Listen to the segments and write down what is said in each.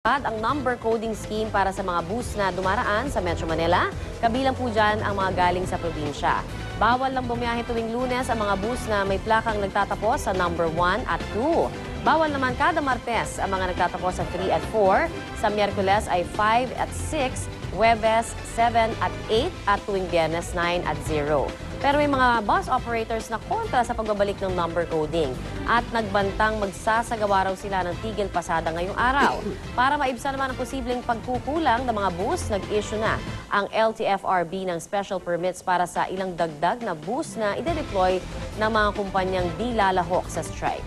Ang number coding scheme para sa mga bus na dumaraan sa Metro Manila, kabilang po dyan ang mga galing sa probinsya. Bawal lang bumiyahe tuwing Lunes ang mga bus na may plakang nagtatapos sa number 1 at 2. Bawal naman kada Martes ang mga nagtatapos sa 3 at 4. Sa Miyerkules ay 5 at 6, Huwebes 7 at 8 at tuwing Biyernes 9 at 0. Pero may mga bus operators na kontra sa pagbabalik ng number coding at nagbantang magsasagawa raw sila ng tigil pasada ngayong araw. Para maibsan naman ang posibleng pagkukulang ng mga bus, nag-issue na ang LTFRB ng special permits para sa ilang dagdag na bus na ide-deploy ng mga kumpanyang di lalahok sa strike.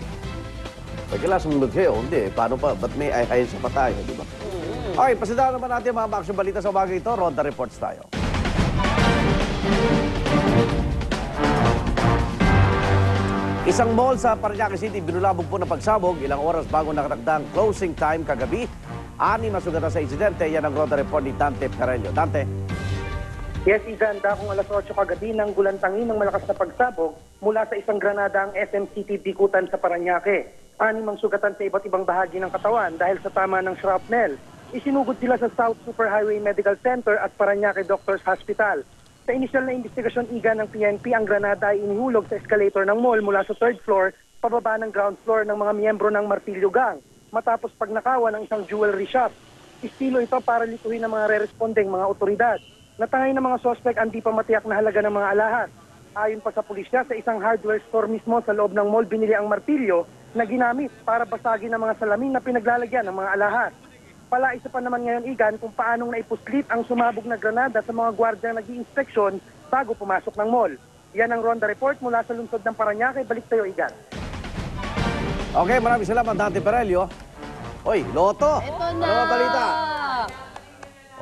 Pagkala sumunod kayo, hindi. Paano pa? Ba't may ay sa patay, di ba? Okay, pasidaan naman natin mga action balita sa umaga ito. Ronda Reports tayo. Isang mall sa Parañaque City binulabog po ng pagsabog ilang oras bago nakatakdang closing time kagabi. 6 nasugatan sa insidente. Yan ang Ronda Report ni Dante Perello. Dante? Yes, Igan, dakong alas 8 kagabi nang gulantangin ng malakas na pagsabog mula sa isang granada ang SM City Bikutan sa Parañaque. 6 ang sugatan sa iba't ibang bahagi ng katawan dahil sa tama ng shrapnel. Isinugod sila sa South Superhighway Medical Center at Parañaque Doctors Hospital. Sa inisyal na investigasyon, Igan, ng PNP, ang granada ay inihulog sa escalator ng mall mula sa 3rd floor pababa ng ground floor ng mga miyembro ng Martilyo Gang matapos pagnakawan ng isang jewelry shop. Estilo ito para lituhin ng mga re-responding mga otoridad. Natangay ng mga sospek ang di pa matiyak na halaga ng mga alahas. Ayon pa sa pulisya, sa isang hardware store mismo sa loob ng mall binili ang martilyo na ginamit para basagin ang mga salamin na pinaglalagyan ng mga alahas. Palaisa pa naman ngayon, Igan, kung paanong naipuslit ang sumabog na granada sa mga gwardiya nag-i-inspeksyon bago pumasok ng mall. Yan ang Ronda Report mula sa lungsod ng Parañaque. Balik tayo, Igan. Okay, maraming salamat, Dante Perello. Oy, Loto! Ito na! Ano ba balita?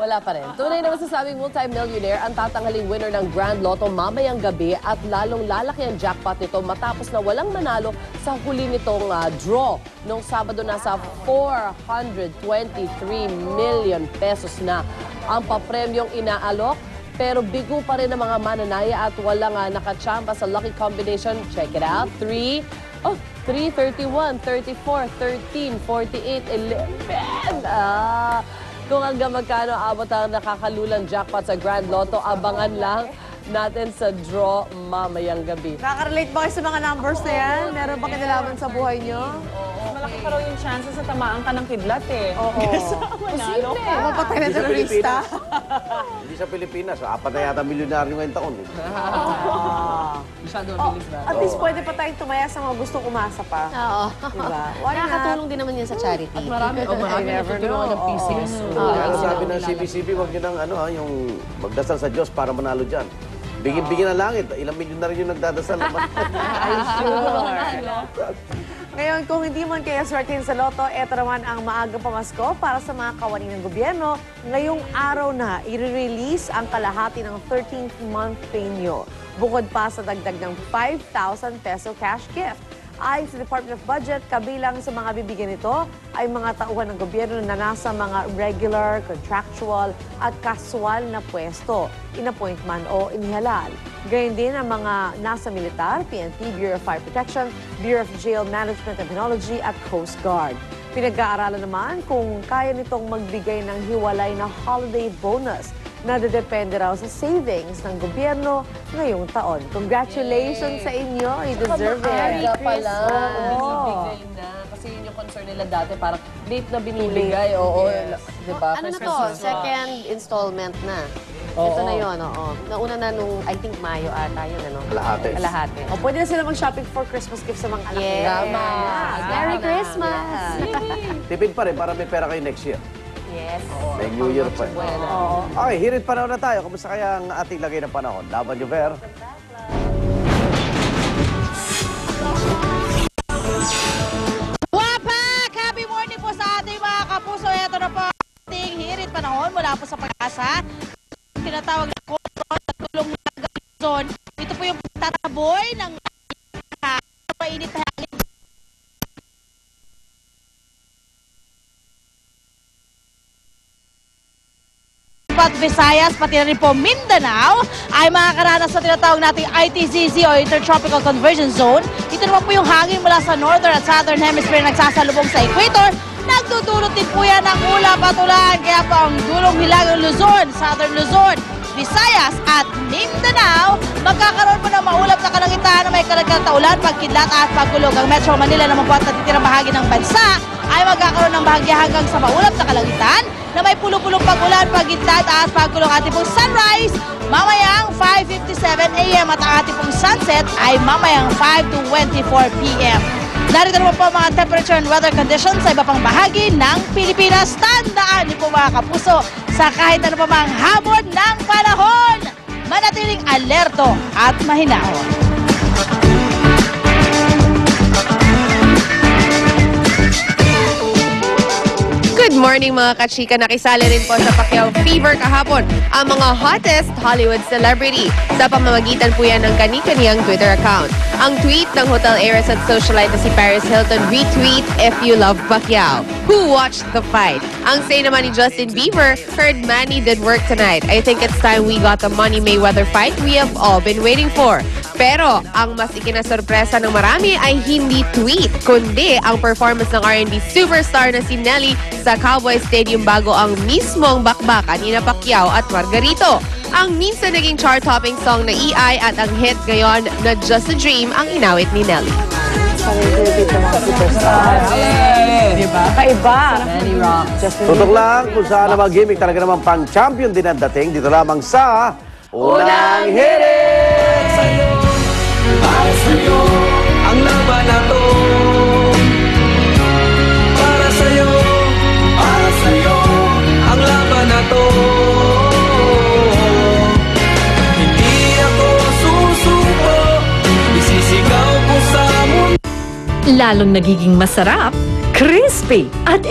Wala pa rin. Tunay na masasabing multi-millionaire ang tatanghaling winner ng Grand Lotto mamayang gabi at lalong lalaki ang jackpot nito matapos na walang manalo sa huli nitong draw. Noong Sabado nasa 423 million pesos na ang papremyong inaalok. Pero bigo pa rin ang mga mananaya at walang nakachamba sa lucky combination. Check it out. 3, 31, 34, 13, 48, 11. Kung hanggang magkano abot ang nakakalulang jackpot sa Grand Lotto, abangan lang natin sa draw mamayang gabi. Nakaka-relate ba kayo sa mga numbers na yan? Meron ba kinalaman sa buhay nyo? Malaki pa raw yung chances na tamaan ka ng kidlat eh. Oo. Manalo ka. Mapatay na terorista. Hindi sa Pilipinas. 4 na yata milyonaryo ngayong taon. Masyado mabilis ba? At least pwede pa tayong tumaya sa mga gustong umasa pa. Oo. Diba? Nakakatulong din naman yan sa charity. At marami natutulungan ng PCS. Kaya sabi ng CBCB, huwag nyo ng yung magdasal sa Diyos para manalo dyan. Bigyan na langit. Ilang milyon na rin yung nagdadasal naman. Ngayon, kung hindi man kaya swertihin sa Lotto, eto naman ang maagang pamasko para sa mga kawani ng gobyerno. Ngayong araw na, i-release ang kalahati ng 13th month pay nyo. Bukod pa sa dagdag ng 5,000 peso cash gift. Ayon sa Department of Budget, kabilang sa mga bibigyan nito ay mga tauhan ng gobyerno na nasa mga regular, contractual at casual na pwesto, in-appoint man o inihalal. Gayun din ang mga nasa militar, PNP, Bureau of Fire Protection, Bureau of Jail Management and Penology at Coast Guard. Pinag-aaralan naman kung kaya nitong magbigay ng hiwalay na holiday bonus na depende raw sa savings ng gobyerno ngayong taon. Congratulations sa inyo. You deserve it. Maaga pa lang. Oo. Binibigay na. Kasi yun yung concern nila dati. Parang late na binibigay. Oo. Diba? Ano na First to? Christmas. Second installment na. Oo. Ito na yun, oo. Nauna na nung, I think, Mayo ata yun, ano? Kalahati. Kalahati. O, pwede na sila mag-shopping for Christmas gifts sa mga anak Yes. nila. Tama. Merry Christmas! Tipid pa rin para may pera kayo next year. Yes. May New Year pa. Oo. Okay, hirit panahon na tayo. Kamusta kaya ang ating lagay ng panahon? Laban nyo, Ver? Wapak! Happy morning po sa ating mga kapuso. Ito na po ating hirit panahon mula po sa Pag-asa. Tinatawag na kontrol at tulong na zone. Ito po yung tataboy ng mainit na hangin. At Visayas, pati na rin po Mindanao, ay makakaranas sa tinatawag nating ITCZ o Intertropical Convergence Zone. Ito naman po yung hangin mula sa Northern at Southern Hemisphere na nagsasalubong sa equator Nagdudulot din po yan ng ulap at ulan. Kaya po ang dulong hilagang Luzon, Southern Luzon, Visayas at Mindanao, magkakaroon po ng maulap na kalangitan na may kalagkang taulan, pagkidlat at pagkulog. Ang Metro Manila naman po at natitirang bahagi ng bansa ay magkakaroon ng bahagya hanggang sa maulap na kalangitan na may pulo-pulong pag-ulan, pagkidlat at pagkulog. Ating pong sunrise mamayang 5:57 a.m. at ang ating pong sunset ay mamayang 5:24 p.m. Narito naman po ang mga temperature and weather conditions sa iba pang bahagi ng Pilipinas. Tandaan niyo po mga kapuso, sa kahit ano pa mang hamon ng panahon, manatiling alerto at mahinahon. Good morning mga kachika. Nakisali rin po sa Pacquiao Fever kahapon ang mga hottest Hollywood celebrity sa pamamagitan po yan ng kani-kaniyang Twitter account. Ang tweet ng hotel heiress at socialite na si Paris Hilton, retweet if you love Pacquiao. Who watched the fight? Ang say naman ni Justin Bieber, heard Manny did work tonight. I think it's time we got the Money Mayweather fight we have all been waiting for. Pero ang mas ikinasorpresa ng marami ay hindi tweet, kundi ang performance ng R&B superstar na si Nelly sa Cowboy Stadium bago ang mismong bakbakan ni Pacquiao at Margarito. Ang minsan naging chart-topping song na EI at ang hit ngayon na Just a Dream ang inawit ni Nelly. Diba? Kaiba. Nelly Rock. Tutok lang kung saan naman gimmick talaga naman pang-champion din ang dating. Dito lamang sa Unang Hirit! Para sa'yo, ang laban na to. Para sa'yo, ang laban na to. Hindi ako susuko, isisigaw ko sa mundo. Lalong nagiging masarap, crispy at